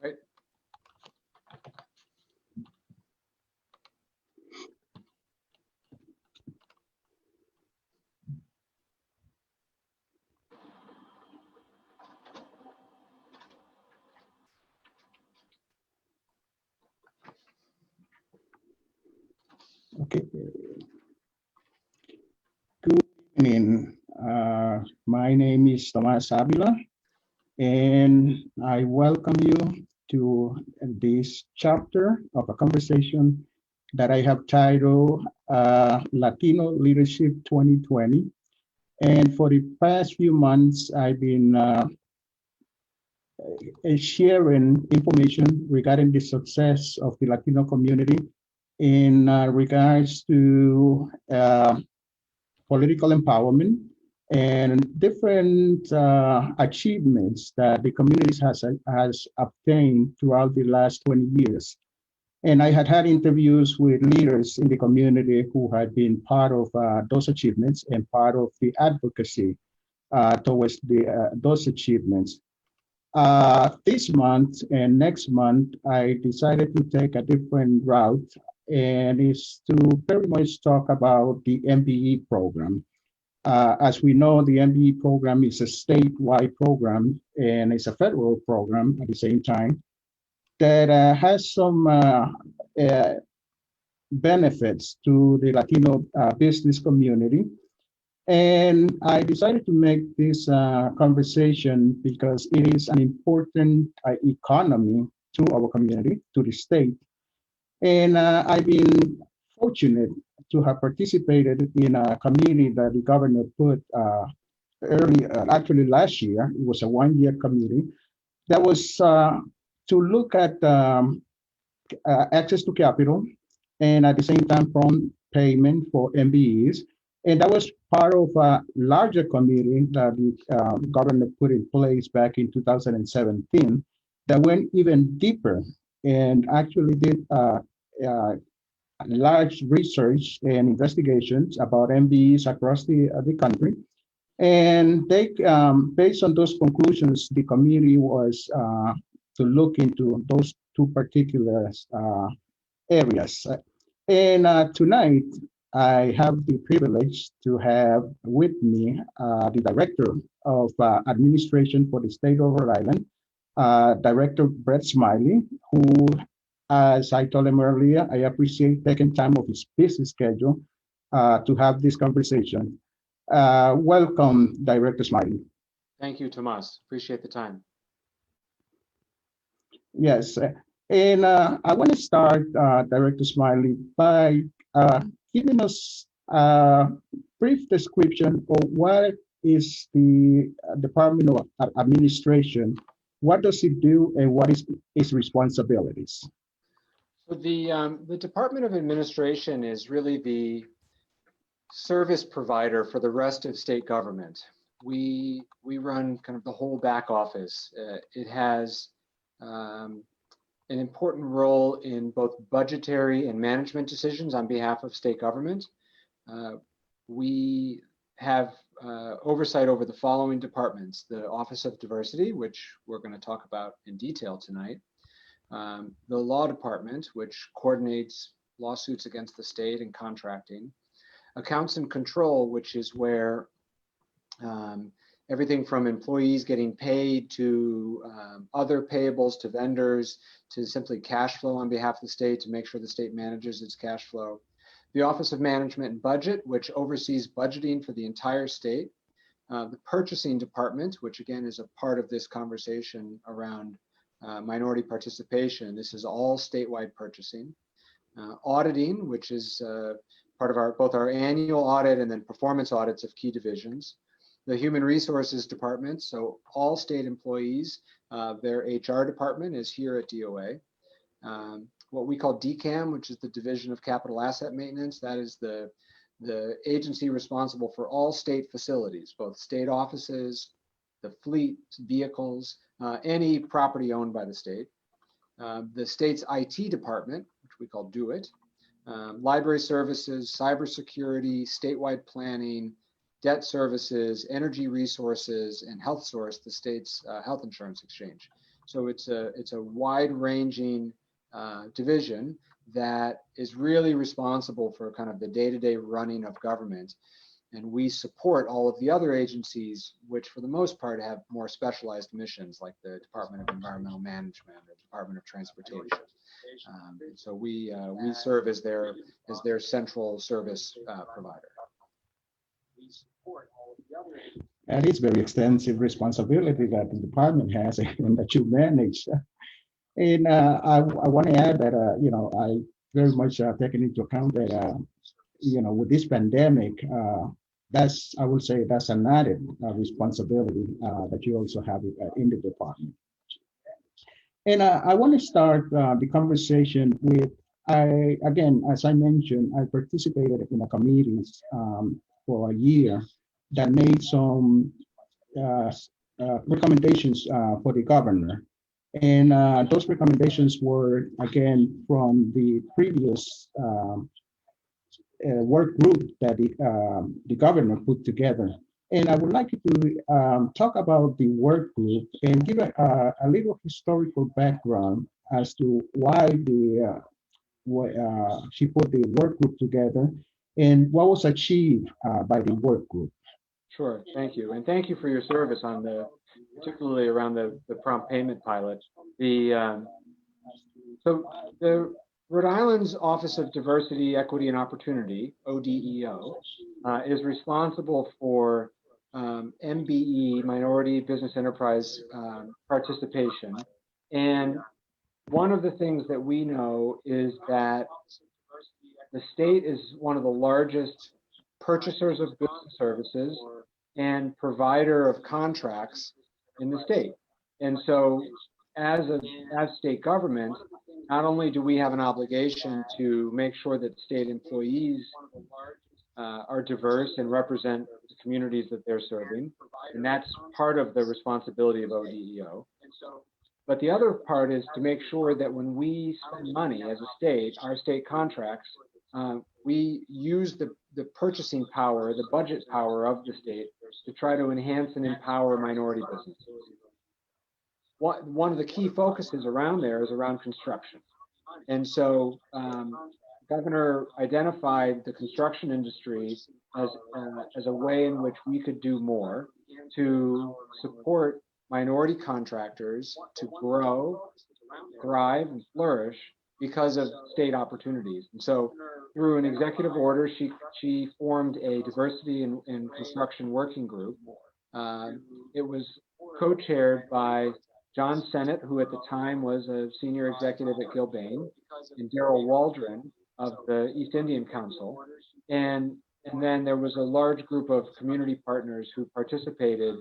Right. Okay. Good evening. My name is Tomas Avila, and I welcome you to this chapter of a conversation that I have titled Latino Leadership 2020. And for the past few months, I've been sharing information regarding the success of the Latino community in regards to political empowerment and different achievements that the community has obtained throughout the last 20 years. And I had interviews with leaders in the community who had been part of those achievements and part of the advocacy towards those achievements. This month and next month, I decided to take a different route, and is to very much talk about the MBE program. As we know, the MBE program is a statewide program and it's a federal program at the same time that has some benefits to the Latino business community. And I decided to make this conversation because it is an important economy to our community, to the state. And I've been fortunate to have participated in a committee that the governor put actually last year. It was a one-year committee that was to look at access to capital and at the same time prompt payment for MBEs. And that was part of a larger committee that the government put in place back in 2017 that went even deeper and actually did large research and investigations about MBEs across the country. And they, based on those conclusions, the committee was to look into those two particular areas. And tonight, I have the privilege to have with me the Director of Administration for the State of Rhode Island, Director Brett Smiley, who, as I told him earlier, I appreciate taking time off his busy schedule to have this conversation. Welcome, Director Smiley. Thank you, Tomas. Appreciate the time. Yes, and I want to start, Director Smiley, by giving us a brief description of what is the Department of Administration, what does it do, and what is its responsibilities? So the Department of Administration is really the service provider for the rest of state government. We run kind of the whole back office. It has an important role in both budgetary and management decisions on behalf of state government. We have oversight over the following departments: the Office of Diversity, which we're going to talk about in detail tonight, the Law Department, which coordinates lawsuits against the state and contracting, Accounts and Control, which is where everything from employees getting paid to other payables to vendors to simply cash flow on behalf of the state to make sure the state manages its cash flow. The Office of Management and Budget, which oversees budgeting for the entire state. The Purchasing Department, which again is a part of this conversation around minority participation. This is all statewide purchasing. Auditing, which is part of both our annual audit and then performance audits of key divisions. The Human Resources Department, so all state employees, their HR department is here at DOA. What we call DCAM, which is the Division of Capital Asset Maintenance, that is the agency responsible for all state facilities, both state offices, the fleet, vehicles, any property owned by the state. The state's IT department, which we call Do It, library services, cybersecurity, statewide planning, debt services, energy resources, and health source, the state's health insurance exchange. So it's a wide-ranging division that is really responsible for kind of the day-to-day running of government. And we support all of the other agencies, which for the most part have more specialized missions, like the Department of Environmental Management or Department of Transportation. So we serve as their central service provider. And it's very extensive responsibility that the department has and that you manage. And I want to add that, I very much taken into account that, with this pandemic, I would say that's an added responsibility that you also have in the department. And I want to start the conversation with, again, as I mentioned, I participated in a committees for a year that made some recommendations for the governor. And those recommendations were, again, from the previous work group that the governor put together. And I would like you to talk about the work group and give a little historical background as to why she put the work group together and what was achieved by the work group. Sure, thank you. And thank you for your service on particularly around the prompt payment pilot. So the Rhode Island's Office of Diversity, Equity, and Opportunity, ODEO, is responsible for MBE, Minority Business Enterprise participation. And one of the things that we know is that the state is one of the largest purchasers of goods and services and provider of contracts in the state. And so as state government, not only do we have an obligation to make sure that state employees are diverse and represent the communities that they're serving, and that's part of the responsibility of ODEO. But the other part is to make sure that when we spend money as a state, our state contracts, we use the purchasing power, the budget power of the state to try to enhance and empower minority businesses. One of the key focuses around there is around construction. And so Governor identified the construction industry as a way in which we could do more to support minority contractors to grow, thrive, and flourish because of state opportunities. And so through an executive order, she formed a diversity in construction working group. It was co-chaired by John Sennett, who at the time was a senior executive at Gilbane, and Daryl Waldron of the East Indian Council. And then there was a large group of community partners who participated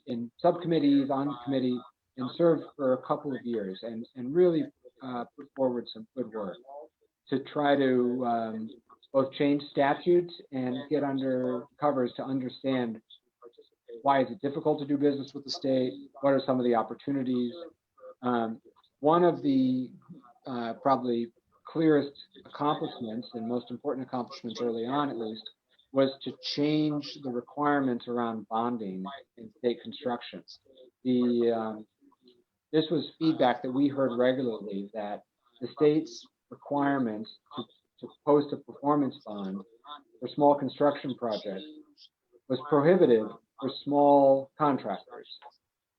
in subcommittees, on committee, and served for a couple of years and really put forward some good work to try to both change statutes and get under covers to understand why is it difficult to do business with the state, what are some of the opportunities. One of the probably clearest accomplishments and most important accomplishments early on, at least, was to change the requirements around bonding in state construction. This was feedback that we heard regularly, that the state's requirements to post a performance bond for small construction projects was prohibitive for small contractors.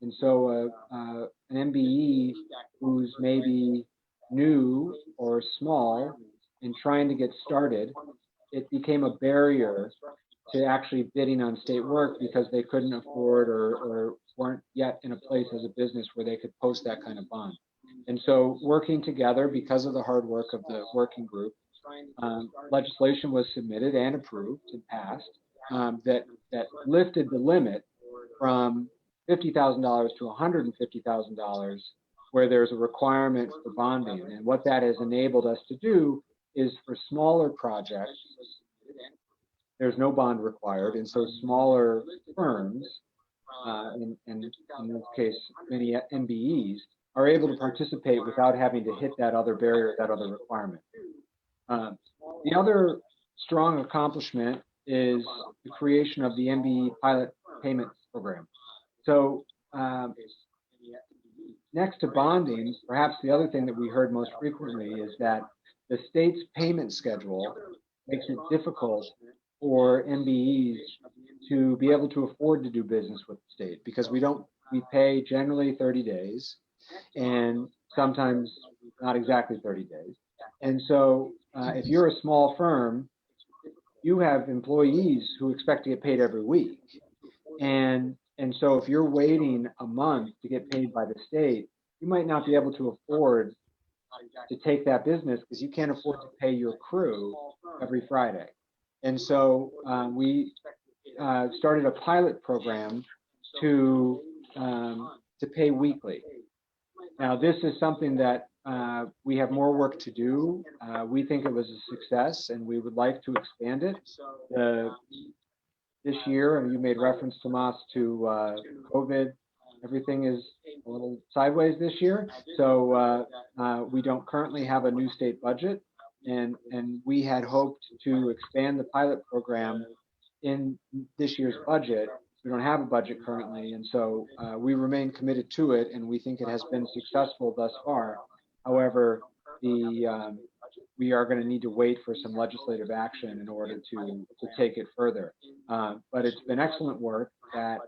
And so an MBE who's maybe new or small in trying to get started, it became a barrier to actually bidding on state work because they couldn't afford or weren't yet in a place as a business where they could post that kind of bond. And so working together, because of the hard work of the working group, legislation was submitted and approved and passed that lifted the limit from $50,000 to $150,000 where there's a requirement for bonding. And what that has enabled us to do is for smaller projects, there's no bond required. And so smaller firms, and in this case, many MBEs, are able to participate without having to hit that other barrier, that other requirement. The other strong accomplishment is the creation of the MBE pilot payment program. So next to bonding, perhaps the other thing that we heard most frequently is that the state's payment schedule makes it difficult for MBEs to be able to afford to do business with the state because we pay generally 30 days and sometimes not exactly 30 days. And so if you're a small firm, you have employees who expect to get paid every week. And so if you're waiting a month to get paid by the state, you might not be able to afford to take that business because you can't afford to pay your crew every Friday. And so we started a pilot program to pay weekly. Now, this is something that we have more work to do. We think it was a success, and we would like to expand it. This year, and you made reference, Tomas, to COVID. Everything is a little sideways this year, so we don't currently have a new state budget, and we had hoped to expand the pilot program in this year's budget. We don't have a budget currently, and so we remain committed to it, and we think it has been successful thus far. However, we are going to need to wait for some legislative action in order to take it further. But it's been excellent work that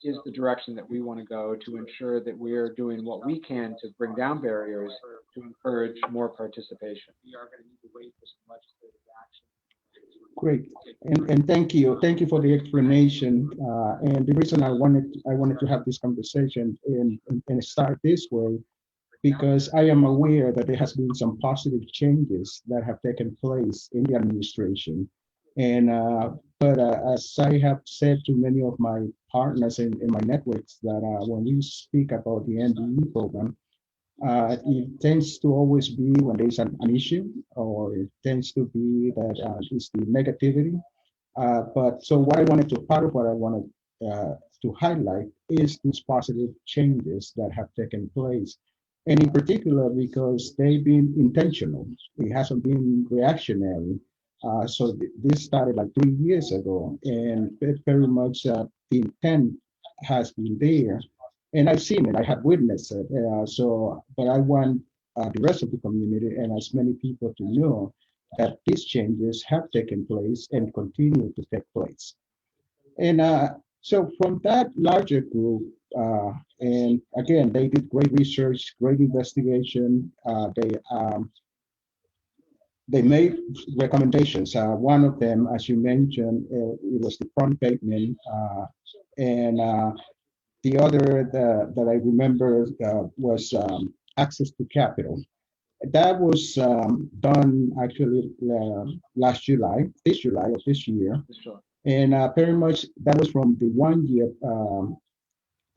is the direction that we want to go to ensure that we're doing what we can to bring down barriers to encourage more participation. We are going to need to wait for some legislative action. Great, and thank you for the explanation. And the reason I wanted to have this conversation and start this way, because I am aware that there has been some positive changes that have taken place in the administration. And but as I have said to many of my partners in my networks, that when we speak about the NDE program, it tends to always be when there's an issue, or it tends to be that it's the negativity. But so part of what I wanted to highlight is these positive changes that have taken place. And in particular, because they've been intentional, it hasn't been reactionary. So this started like 3 years ago, and very much the intent has been there. And I've seen it, I have witnessed it. But I want the rest of the community and as many people to know that these changes have taken place and continue to take place. And so from that larger group, and again, they did great research, great investigation. They made recommendations. One of them, as you mentioned, it was the front payment, and the other that I remember was access to capital. That was done actually this July of this year. Sure. And very much that was from the 1 year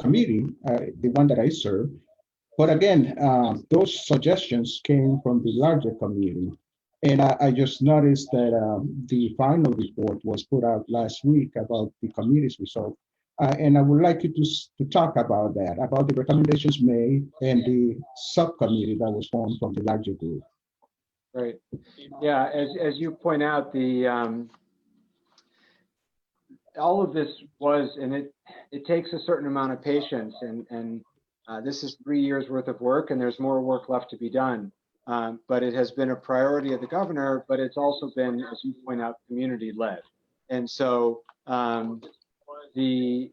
committee, the one that I served. But again, those suggestions came from the larger committee. And I just noticed that the final report was put out last week about the committee's result. And I would like you to talk about that, about the recommendations made and the subcommittee that was formed from the larger group. Right. Yeah, as you point out, all of this was, and it takes a certain amount of patience, and this is 3 years worth of work, and there's more work left to be done. But it has been a priority of the governor, but it's also been, as you point out, community led. And so the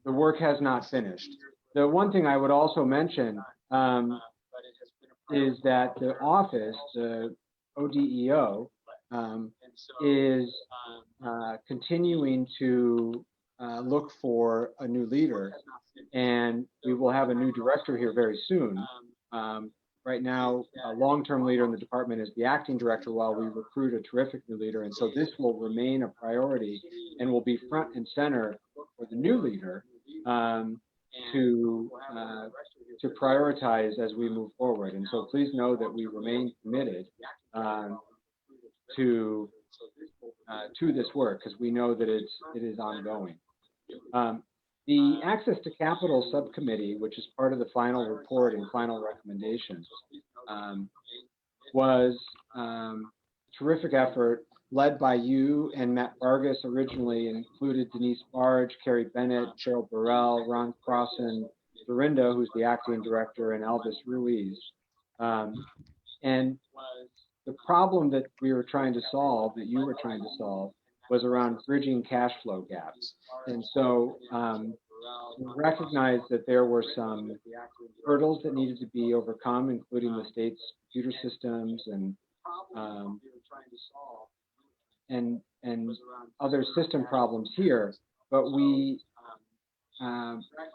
work has not finished. The one thing I would also mention is that the office, the ODEO, is continuing to look for a new leader, and we will have a new director here very soon. Right now, a long-term leader in the department is the acting director while we recruit a terrific new leader, and so this will remain a priority and will be front and center for the new leader to prioritize as we move forward. And so please know that we remain committed to this work, because we know that it is ongoing. The Access to Capital Subcommittee, which is part of the final report and final recommendations, was a terrific effort led by you and Matt Vargas originally, and included Denise Barge, Carrie Bennett, Cheryl Burrell, Ron Crossan, Dorinda, who's the acting director, and Elvis Ruiz. And the problem that we were trying to solve, that you were trying to solve, was around bridging cash flow gaps. And so we recognized that there were some hurdles that needed to be overcome, including the state's computer systems um, and other system problems here. But we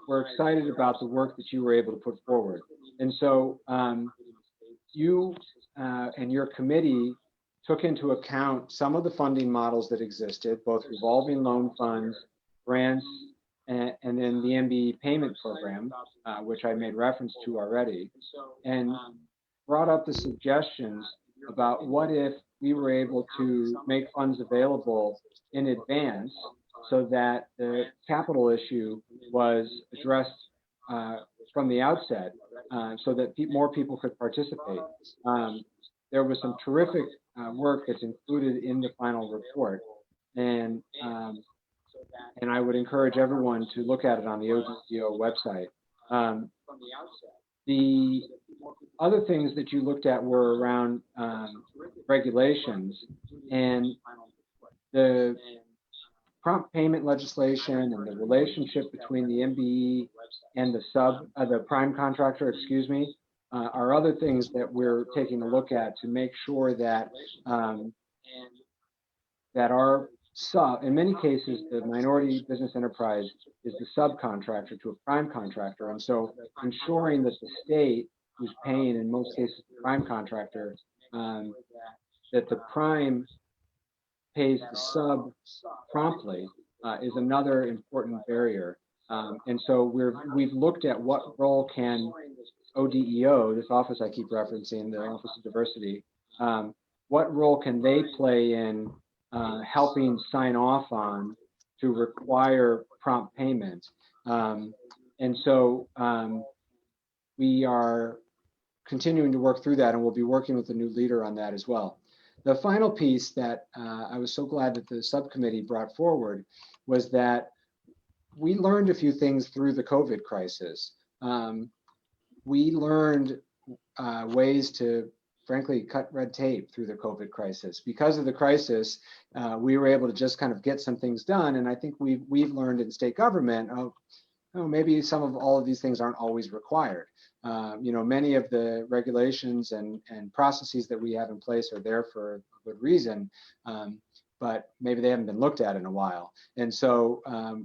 were excited about the work that you were able to put forward. And so you and your committee took into account some of the funding models that existed, both revolving loan funds, grants, and then the MBE payment program, which I made reference to already, and brought up the suggestions about what if we were able to make funds available in advance so that the capital issue was addressed from the outset, so that more people could participate. There was some terrific work that's included in the final report, and I would encourage everyone to look at it on the ODDO website. The other things that you looked at were around regulations, and the prompt payment legislation and the relationship between the MBE and the prime contractor, excuse me, are other things that we're taking a look at to make sure that that our in many cases, the minority business enterprise is the subcontractor to a prime contractor. And so ensuring that the state, who's paying in most cases the prime contractor, that the prime pays the sub promptly is another important barrier. And so we've looked at what role can ODEO, this office I keep referencing, the Office of Diversity, what role can they play in helping sign off on to require prompt payment. And so we are continuing to work through that, and we'll be working with the new leader on that as well. The final piece that I was so glad that the subcommittee brought forward was that we learned a few things through the COVID crisis. We learned ways to frankly cut red tape through the COVID crisis. Because of the crisis, we were able to just kind of get some things done. And I think we've learned in state government, maybe some of all of these things aren't always required. Many of the regulations and processes that we have in place are there for a good reason, but maybe they haven't been looked at in a while. And so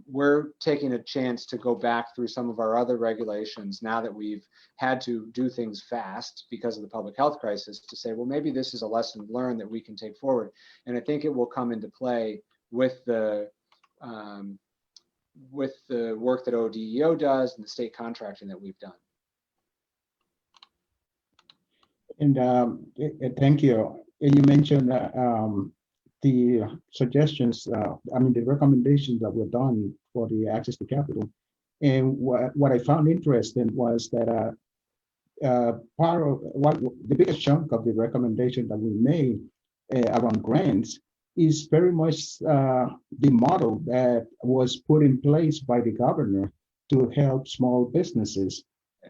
we're taking a chance to go back through some of our other regulations now that we've had to do things fast because of the public health crisis, to say, well, maybe this is a lesson learned that we can take forward. And I think it will come into play with the work that ODEO does and the state contracting that we've done. And thank you. And you mentioned the suggestions, the recommendations that were done for the access to capital. And what I found interesting was that part of the biggest chunk of the recommendation that we made around grants is very much the model that was put in place by the governor to help small businesses.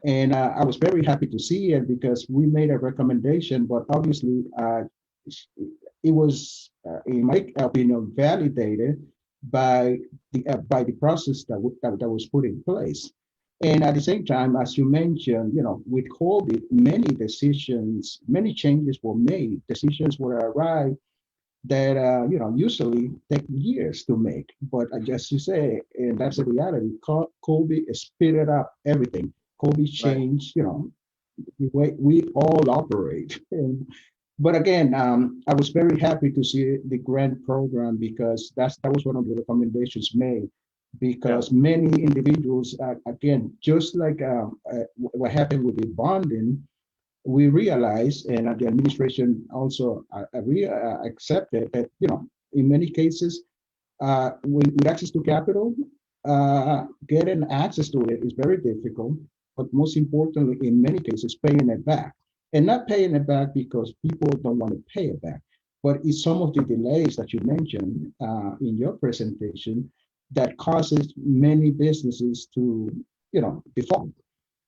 And I was very happy to see it because we made a recommendation, but obviously it was, in my opinion, validated by the process that was put in place. And at the same time, as you mentioned, with COVID, many changes were made, decisions were arrived that usually take years to make. But just you say, and that's the reality, COVID speeded up everything. COVID changed, the way we all operate. But again, I was very happy to see the grant program because that was one of the recommendations made. Because many individuals, again, just like what happened with the bonding, we realized, and the administration also accepted that, in many cases, with access to capital, getting access to it is very difficult. But most importantly, in many cases, paying it back. And not paying it back because people don't want to pay it back, but it's some of the delays that you mentioned in your presentation that causes many businesses to, default.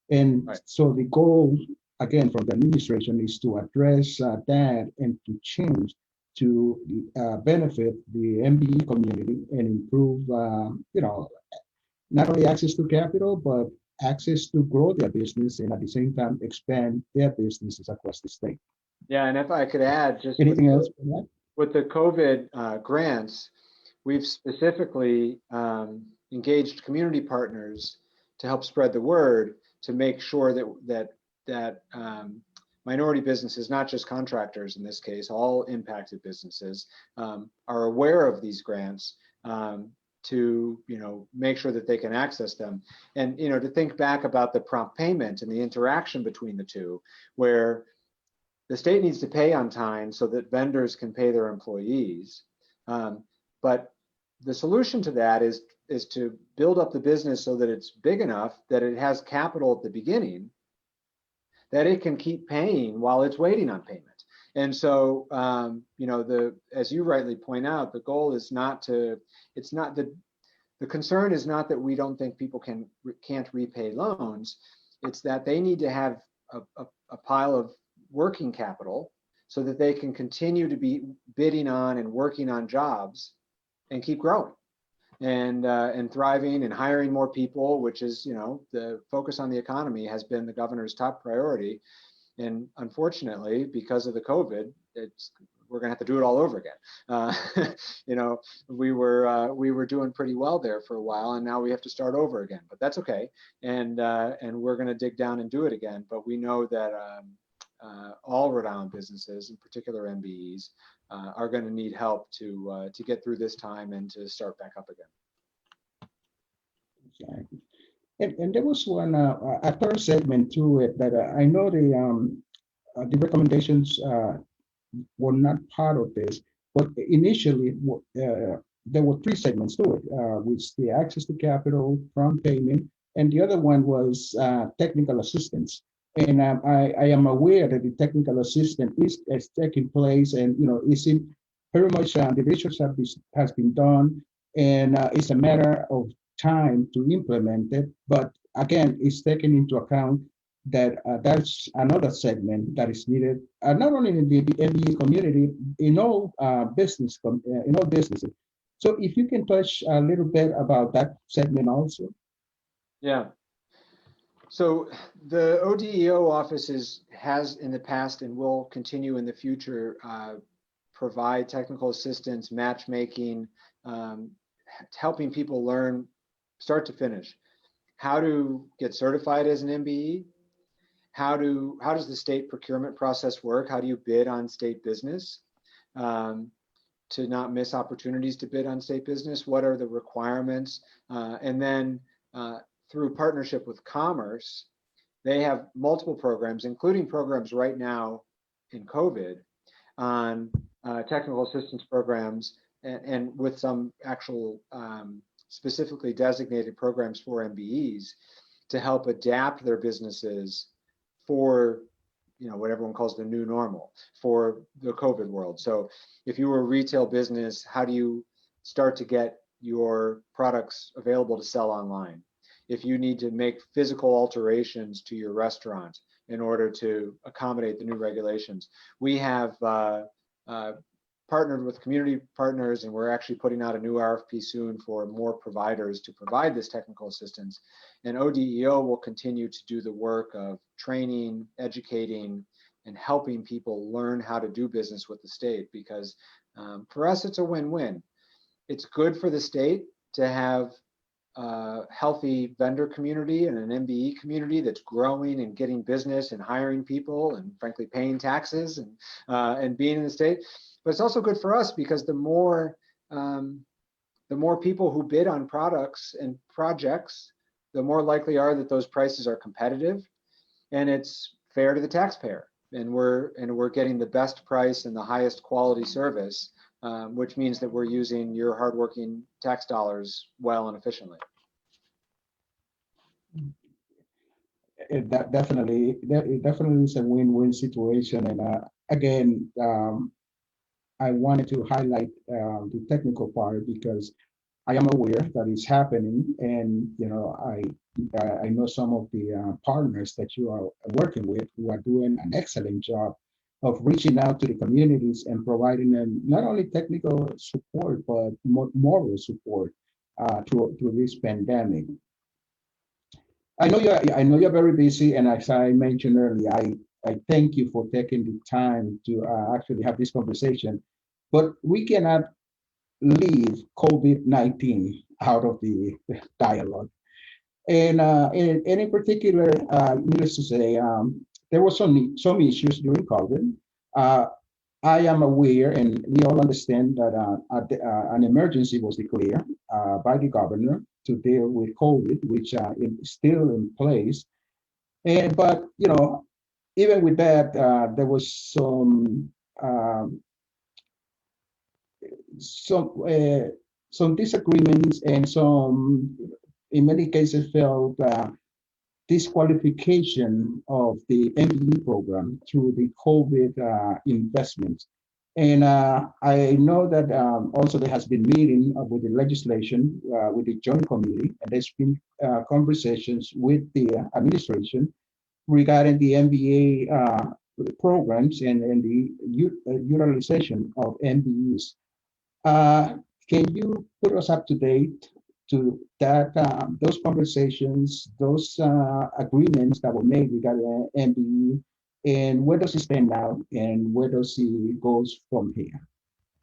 And Right. so the goal, again, from the administration is to address that and to change to benefit the MBE community and improve, not only access to capital, but access to grow their business and at the same time expand their businesses across the state. Yeah, and if I could add, just Anything else for that? with the COVID grants, we've specifically engaged community partners to help spread the word to make sure that minority businesses, not just contractors in this case, all impacted businesses, are aware of these grants, to make sure that they can access them, and to think back about the prompt payment and the interaction between the two, where the state needs to pay on time so that vendors can pay their employees. But the solution to that is to build up the business so that it's big enough that it has capital at the beginning that it can keep paying while it's waiting on payment. And so, as you rightly point out, the goal is not to. It's not the concern is not that we don't think people can't repay loans. It's that they need to have a pile of working capital so that they can continue to be bidding on and working on jobs and keep growing and thriving and hiring more people, which is, the focus on the economy has been the governor's top priority. And unfortunately, because of the COVID, we're going to have to do it all over again. We were doing pretty well there for a while, and now we have to start over again. But that's okay, and we're going to dig down and do it again. But we know that all Rhode Island businesses, in particular MBEs, are going to need help to get through this time and to start back up again. Exactly. And there was one a third segment to it that I know the recommendations were not part of this, but initially there were three segments to it, which the access to capital, prompt payment, and the other one was technical assistance. And I am aware that the technical assistance is taking place, and it's in very much the research has been done, and it's a matter of time to implement it. But again, it's taken into account that that's another segment that is needed, not only in the MBA community, in all in all businesses. So if you can touch a little bit about that segment also. Yeah. So the ODEO office has in the past and will continue in the future provide technical assistance, matchmaking, helping people learn start to finish how to get certified as an MBE, how does the state procurement process work, how do you bid on state business, to not miss opportunities to bid on state business, what are the requirements, and then through partnership with Commerce, they have multiple programs, including programs right now in COVID on technical assistance programs, and with some actual specifically designated programs for MBEs to help adapt their businesses for what everyone calls the new normal for the COVID world. So if you were a retail business, how do you start to get your products available to sell online? If you need to make physical alterations to your restaurant in order to accommodate the new regulations, we have partnered with community partners, and we're actually putting out a new RFP soon for more providers to provide this technical assistance. And ODEO will continue to do the work of training, educating, and helping people learn how to do business with the state, because for us, it's a win-win. It's good for the state to have a healthy vendor community and an MBE community that's growing and getting business and hiring people and frankly paying taxes and being in the state. But it's also good for us because the more people who bid on products and projects, the more likely are that those prices are competitive and it's fair to the taxpayer. And we're getting the best price and the highest quality service, which means that we're using your hardworking tax dollars well and efficiently. It definitely is a win-win situation. And again, I wanted to highlight the technical part because I am aware that it's happening, and I know some of the partners that you are working with who are doing an excellent job of reaching out to the communities and providing them not only technical support but moral support through this pandemic. I know you're very busy, and as I mentioned earlier, I thank you for taking the time to actually have this conversation. But we cannot leave COVID-19 out of the dialogue. And in particular, needless to say, there were some issues during COVID. Uh, I am aware, and we all understand that an emergency was declared by the governor to deal with COVID, which is still in place. And but even with that, there was um, some uh, some disagreements and some, in many cases, felt disqualification of the MBE program through the COVID investments. And I know that also there has been meeting with the legislation, with the joint committee, and there's been conversations with the administration regarding the MBA programs and the utilization of MBEs. Uh, can you put us up to date to that those conversations, those agreements that were made regarding MBE, and where does it stand now, and where does it goes from here?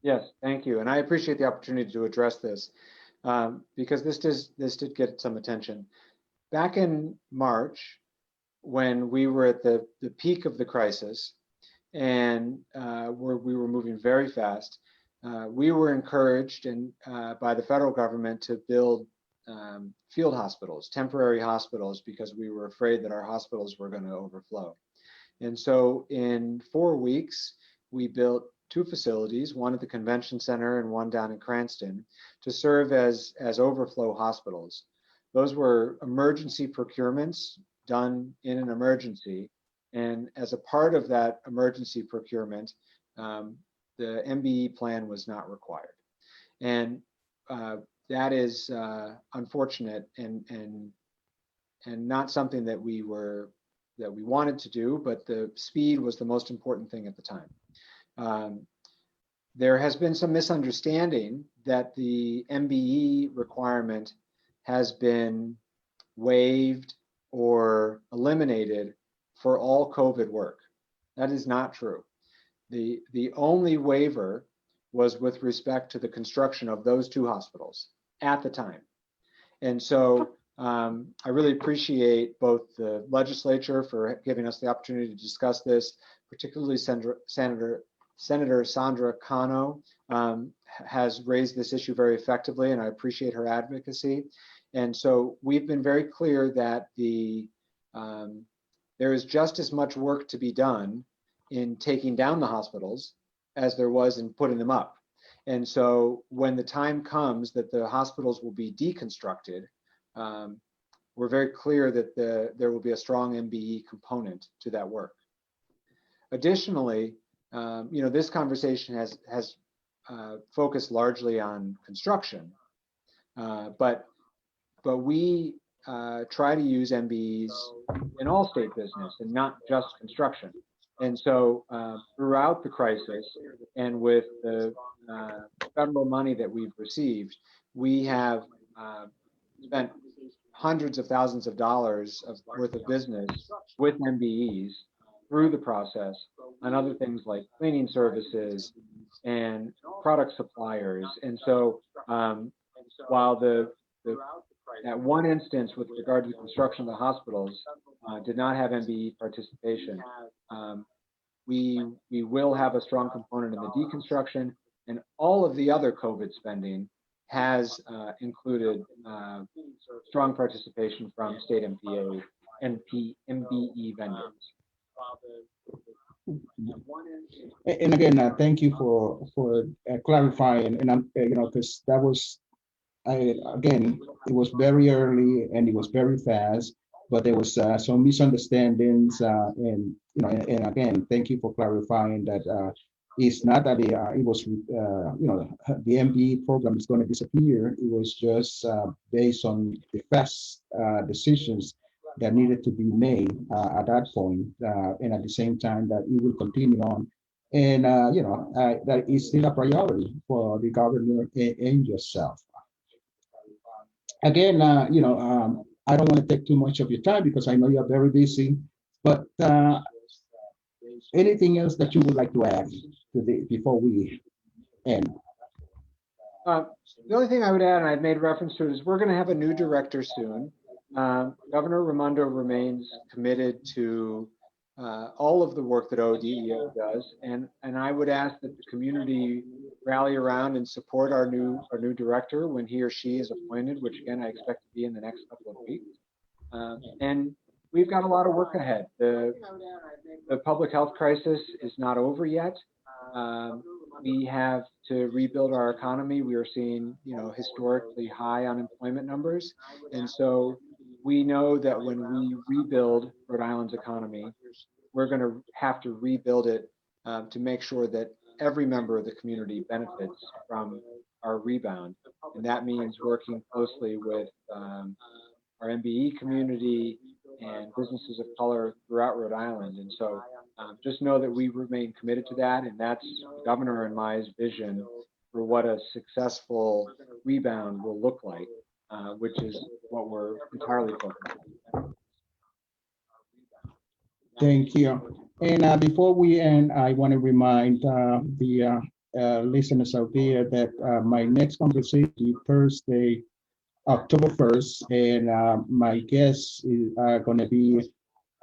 Yes, thank you. And I appreciate the opportunity to address this because this did get some attention. Back in March, when we were at the peak of the crisis and where we were moving very fast, we were encouraged by the federal government to build field hospitals, temporary hospitals, because we were afraid that our hospitals were going to overflow. And so in 4 weeks, we built two facilities, one at the convention center and one down in Cranston, to serve as overflow hospitals. Those were emergency procurements done in an emergency. And as a part of that emergency procurement, the MBE plan was not required. And that is unfortunate and not something that we wanted to do, but the speed was the most important thing at the time. Um, there has been some misunderstanding that the MBE requirement has been waived or eliminated for all COVID work. That is not true. The only waiver was with respect to the construction of those two hospitals at the time. And so I really appreciate both the legislature for giving us the opportunity to discuss this, particularly Senator Sandra Cano has raised this issue very effectively, and I appreciate her advocacy. And so we've been very clear that there is just as much work to be done in taking down the hospitals as there was in putting them up. And so when the time comes that the hospitals will be deconstructed, we're very clear that there will be a strong MBE component to that work. Additionally, this conversation has focused largely on construction, but we try to use MBEs in all state business and not just construction. And so throughout the crisis and with the federal money that we've received, we have spent hundreds of thousands of dollars worth of business with MBEs through the process on other things like cleaning services and product suppliers. And so while at one instance with regard to the construction of the hospitals did not have MBE participation, we will have a strong component in the deconstruction, and all of the other COVID spending has included strong participation from state MPA and MBE vendors. And again, thank you for clarifying. And I'm, because that was, again, it was very early and it was very fast, but there was some misunderstandings. And again, thank you for clarifying that It's not that it was, the MBE program is going to disappear. It was just based on the fast decisions that needed to be made at that point, and at the same time that it will continue on. And, that is still a priority for the governor and yourself. Again, I don't want to take too much of your time because I know you're very busy, but anything else that you would like to add before we end? Uh, the only thing I would add, and I've made reference to it, is we're going to have a new director soon. Governor Raimondo remains committed to all of the work that ODEO does, and I would ask that the community rally around and support our new director when he or she is appointed, which again I expect to be in the next couple of weeks. And we've got a lot of work ahead. The public health crisis is not over yet. We have to rebuild our economy. We are seeing, historically high unemployment numbers, and so we know that when we rebuild Rhode Island's economy, we're going to have to rebuild it to make sure that every member of the community benefits from our rebound, and that means working closely with our MBE community and businesses of color throughout Rhode Island. And so just know that we remain committed to that, and that's Governor and my vision for what a successful rebound will look like, which is what we're entirely focused on. Thank you. And before we end, I want to remind the listeners out there that my next conversation is Thursday, October 1st, and my guests are going to be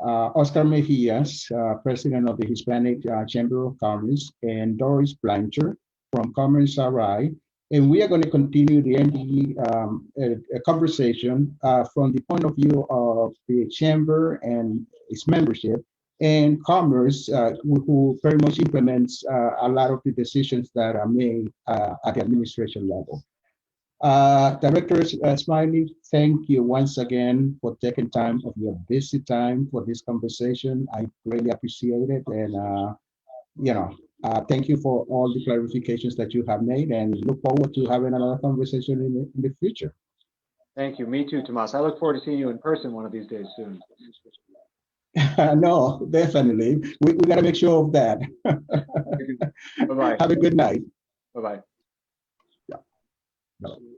Oscar Mejias, president of the Hispanic Chamber of Commerce, and Doris Blanchard from Commerce RI. And we are going to continue the NDE conversation from the point of view of the chamber and its membership, and Commerce, who very much implements a lot of the decisions that are made at the administration level. Director Smiley, thank you once again for taking time of your busy time for this conversation. I really appreciate it. And, thank you for all the clarifications that you have made, and look forward to having another conversation in the future. Thank you. Me too, Tomas. I look forward to seeing you in person one of these days soon. No, definitely. We got to make sure of that. Bye-bye. Have a good night. Bye-bye. Yeah. No.